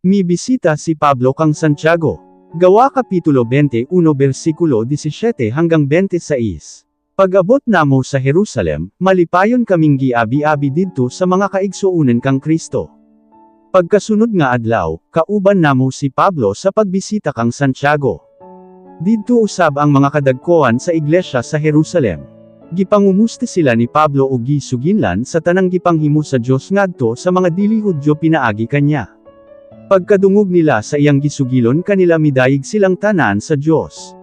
Mi bisita si Pablo kang Santiago. Gawa Kapitulo 21 versikulo 17 hanggang 26. Pag-abot namo sa Jerusalem, malipayon kaming giabi-abi didto sa mga kaigsuonen kang Kristo. Pagkasunod nga adlaw, kauban namo si Pablo sa pagbisita kang Santiago. Didto usab ang mga kadagkoan sa iglesia sa Jerusalem. Gipangumusta sila ni Pablo og gisuginlan sa tanang gipanghimo sa Dios ngadto sa mga dili Hudyo pinaagi kanya. Pagkadungog nila sa iyang gisugilon kanila midayig silang tanan sa Dios.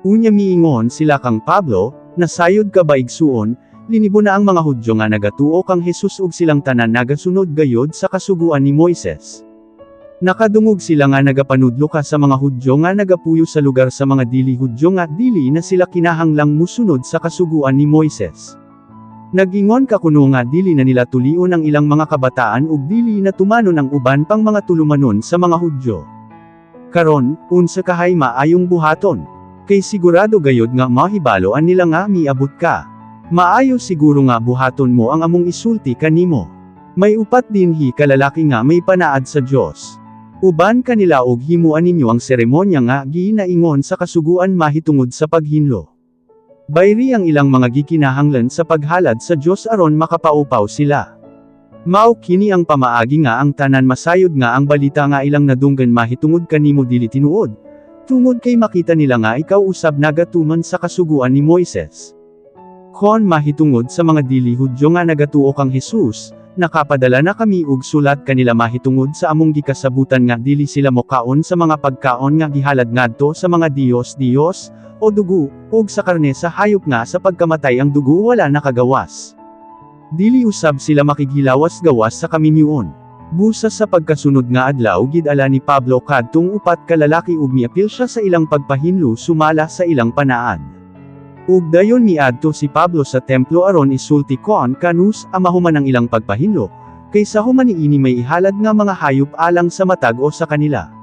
Unya miingon sila kang Pablo, nasayod ka ba igsuon, linibo na ang mga Hudyo nga nagatuo kang Hesus ug silang tanan nagasunod gayod sa kasuguan ni Moises. Nakadungog sila nga nagapanudlo ka sa mga Hudyo nga nagapuyo sa lugar sa mga dili Hudyo nga dili na sila kinahanglang musunod sa kasuguan ni Moises. Nag-ingon ka kuno nga dili na nila tulion ang ilang mga kabataan ug dili na tumanon ang uban pang mga tulumanon sa mga Hudyo. Karon, unsa kahay maayong buhaton? Kay sigurado gayod nga mahibaloan nila nga miabot ka. Maayo siguro nga buhaton mo ang among isulti kanimo. May upat dinhi ka lalaki nga may panaad sa Dios. Uban kanila og himuan ninyo ang seremonya nga ginaingon sa kasuguan mahitungod sa paghinlo. Bayri ang ilang mga gikinahanglan sa paghalad sa Dios aron makapaupaw sila. Mao kini ang pamaagi nga ang tanan masayod nga ang balita nga ilang nadunggan mahitungod kanimo dili tinuod. Tungod kay makita nila nga ikaw usab nagatuman sa kasuguan ni Moises. Kon mahitungod sa mga dili Hudyo nga nagatuo kang Hesus, nakapadala na kami og sulat kanila mahitungod sa among gikasabutan nga dili sila mokaon sa mga pagkaon nga gihalad ngadto sa mga Diyos o dugo, ug sa karne sa hayop nga sa pagkamatay ang dugo wala nakagawas. Dili usab sila makighilawas gawas sa kaminyoon. Busa sa pagkasunod nga adlaw gidala ni Pablo kadtong upat ka lalaki ug miapil siya sa ilang pagpahinlo sumala sa ilang panaad. Ug dayon miadto si Pablo sa templo aron isulti kon kanus amahuman ang ilang pagpahinlo, kaysa human niini may ihalad nga mga hayop alang sa matag o sa kanila.